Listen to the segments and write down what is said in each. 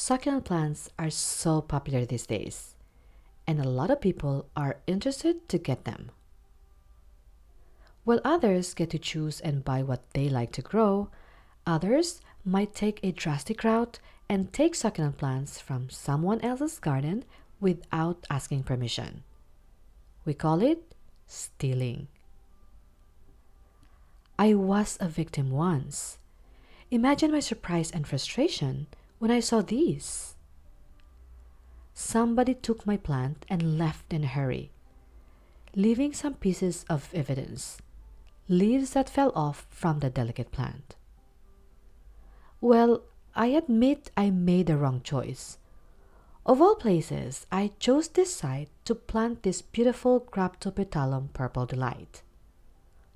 Succulent plants are so popular these days, and a lot of people are interested to get them. While others get to choose and buy what they like to grow, others might take a drastic route and take succulent plants from someone else's garden without asking permission. We call it stealing. I was a victim once. Imagine my surprise and frustration when I saw these. Somebody took my plant and left in a hurry, leaving some pieces of evidence, leaves that fell off from the delicate plant. Well, I admit I made the wrong choice. Of all places, I chose this site to plant this beautiful Graptopetalum purple delight.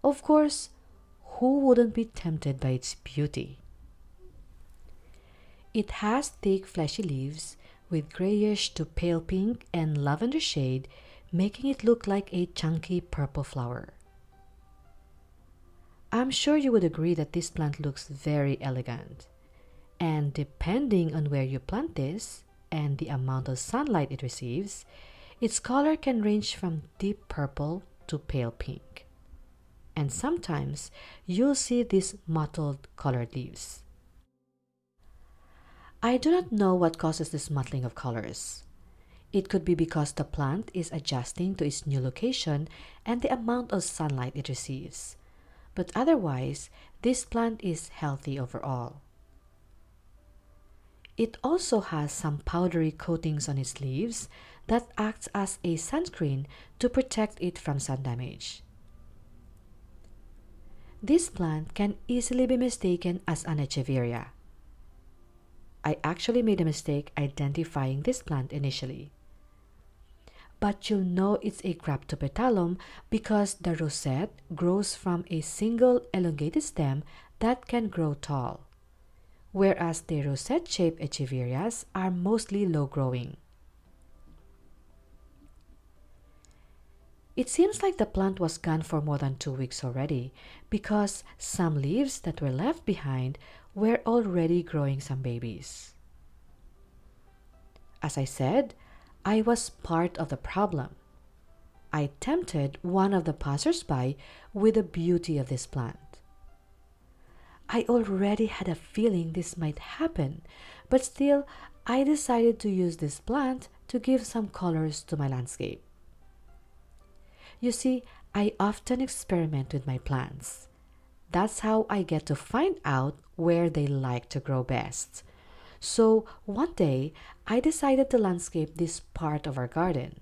Of course, who wouldn't be tempted by its beauty? It has thick fleshy leaves with grayish to pale pink and lavender shade, making it look like a chunky purple flower. I'm sure you would agree that this plant looks very elegant, and depending on where you plant this and the amount of sunlight it receives, its color can range from deep purple to pale pink. And sometimes you'll see these mottled colored leaves. I do not know what causes this mottling of colors. It could be because the plant is adjusting to its new location and the amount of sunlight it receives. But otherwise, this plant is healthy overall. It also has some powdery coatings on its leaves that acts as a sunscreen to protect it from sun damage. This plant can easily be mistaken as an echeveria. I actually made a mistake identifying this plant initially. But you'll know it's a Graptopetalum because the rosette grows from a single elongated stem that can grow tall, whereas the rosette-shaped echeverias are mostly low-growing. It seems like the plant was gone for more than 2 weeks already because some leaves that were left behind were already growing some babies. As I said, I was part of the problem. I tempted one of the passers-by with the beauty of this plant. I already had a feeling this might happen, but still I decided to use this plant to give some colors to my landscape. You see, I often experiment with my plants. That's how I get to find out where they like to grow best. So one day, I decided to landscape this part of our garden.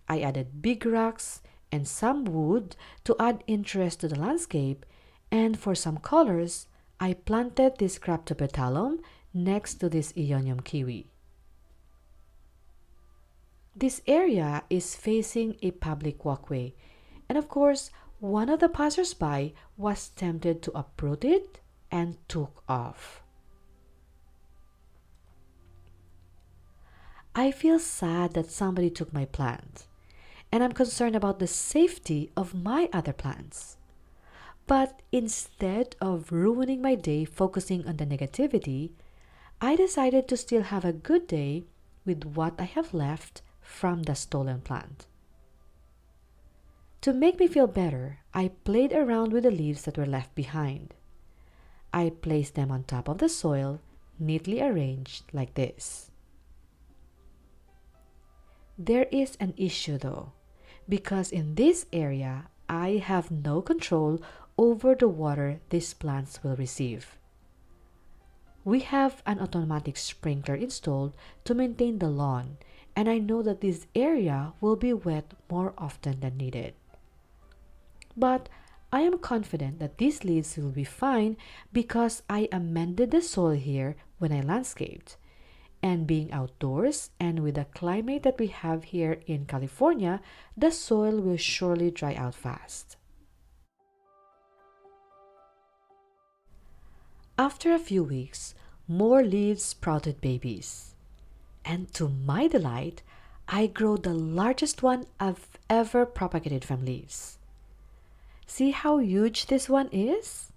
I added big rocks and some wood to add interest to the landscape, and for some colors, I planted this Graptopetalum next to this Aeonium kiwi. This area is facing a public walkway, and of course, one of the passers-by was tempted to uproot it and took off. I feel sad that somebody took my plant, and I'm concerned about the safety of my other plants. But instead of ruining my day focusing on the negativity, I decided to still have a good day with what I have left from the stolen plant. To make me feel better, I played around with the leaves that were left behind. I placed them on top of the soil, neatly arranged like this. There is an issue though, because in this area, I have no control over the water these plants will receive. We have an automatic sprinkler installed to maintain the lawn, and I know that this area will be wet more often than needed. But I am confident that these leaves will be fine because I amended the soil here when I landscaped. And being outdoors and with the climate that we have here in California, the soil will surely dry out fast. After a few weeks, more leaves sprouted babies. And to my delight, I grew the largest one I've ever propagated from leaves. See how huge this one is?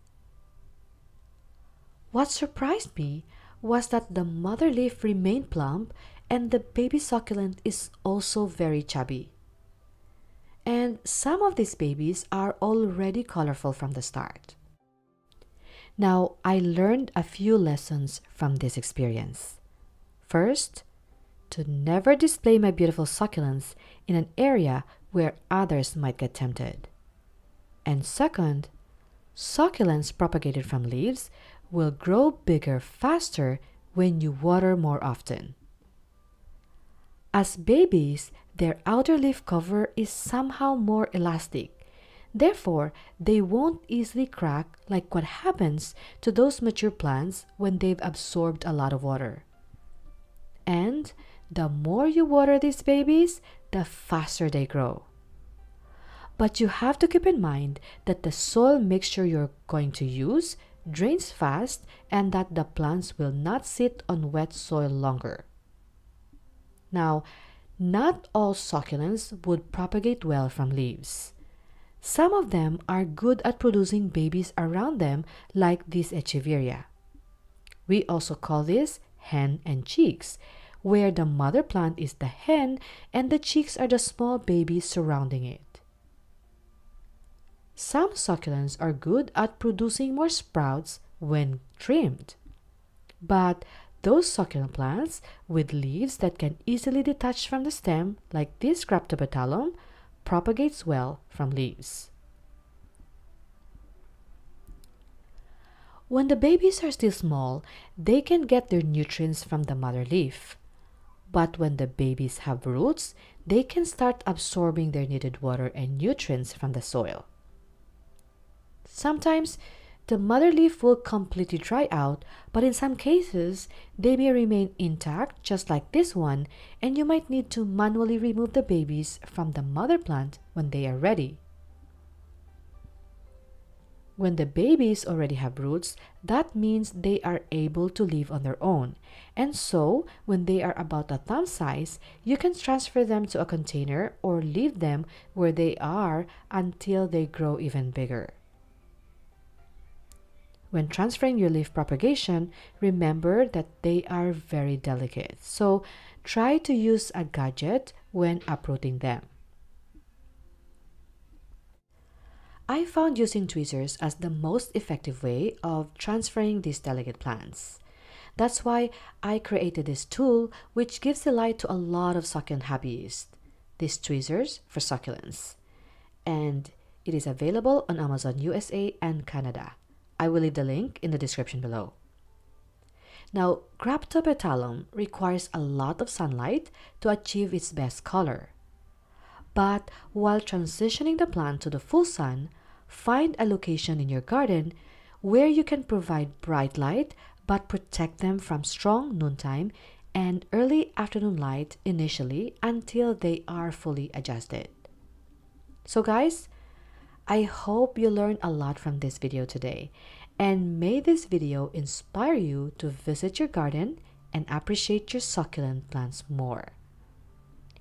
What surprised me was that the mother leaf remained plump and the baby succulent is also very chubby. And some of these babies are already colorful from the start. Now, I learned a few lessons from this experience. First, to never display my beautiful succulents in an area where others might get tempted. And second, succulents propagated from leaves will grow bigger faster when you water more often. As babies, their outer leaf cover is somehow more elastic. Therefore, they won't easily crack like what happens to those mature plants when they've absorbed a lot of water. And the more you water these babies, the faster they grow. But you have to keep in mind that the soil mixture you're going to use drains fast and that the plants will not sit on wet soil longer. Now, not all succulents would propagate well from leaves. Some of them are good at producing babies around them, like this echeveria. We also call this hen and chicks, where the mother plant is the hen and the chicks are the small babies surrounding it. Some succulents are good at producing more sprouts when trimmed, but those succulent plants with leaves that can easily detach from the stem, like this Cryptopetalum, propagates well from leaves. When the babies are still small, they can get their nutrients from the mother leaf. But when the babies have roots, they can start absorbing their needed water and nutrients from the soil. Sometimes, the mother leaf will completely dry out, but in some cases, they may remain intact just like this one, and you might need to manually remove the babies from the mother plant when they are ready. When the babies already have roots, that means they are able to live on their own, and so when they are about a thumb size, you can transfer them to a container or leave them where they are until they grow even bigger. When transferring your leaf propagation, remember that they are very delicate, so try to use a gadget when uprooting them. I found using tweezers as the most effective way of transferring these delicate plants. That's why I created this tool, which gives delight to a lot of succulent hobbyists, these tweezers for succulents. And it is available on Amazon USA and Canada. I will leave the link in the description below. Now, Cryptopetalum requires a lot of sunlight to achieve its best color. But while transitioning the plant to the full sun, find a location in your garden where you can provide bright light but protect them from strong noontime and early afternoon light initially until they are fully adjusted. So guys, I hope you learned a lot from this video today, and may this video inspire you to visit your garden and appreciate your succulent plants more.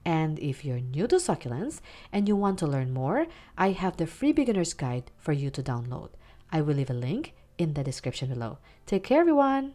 And if you're new to succulents and you want to learn more, I have the free beginner's guide for you to download. I will leave a link in the description below. Take care, everyone!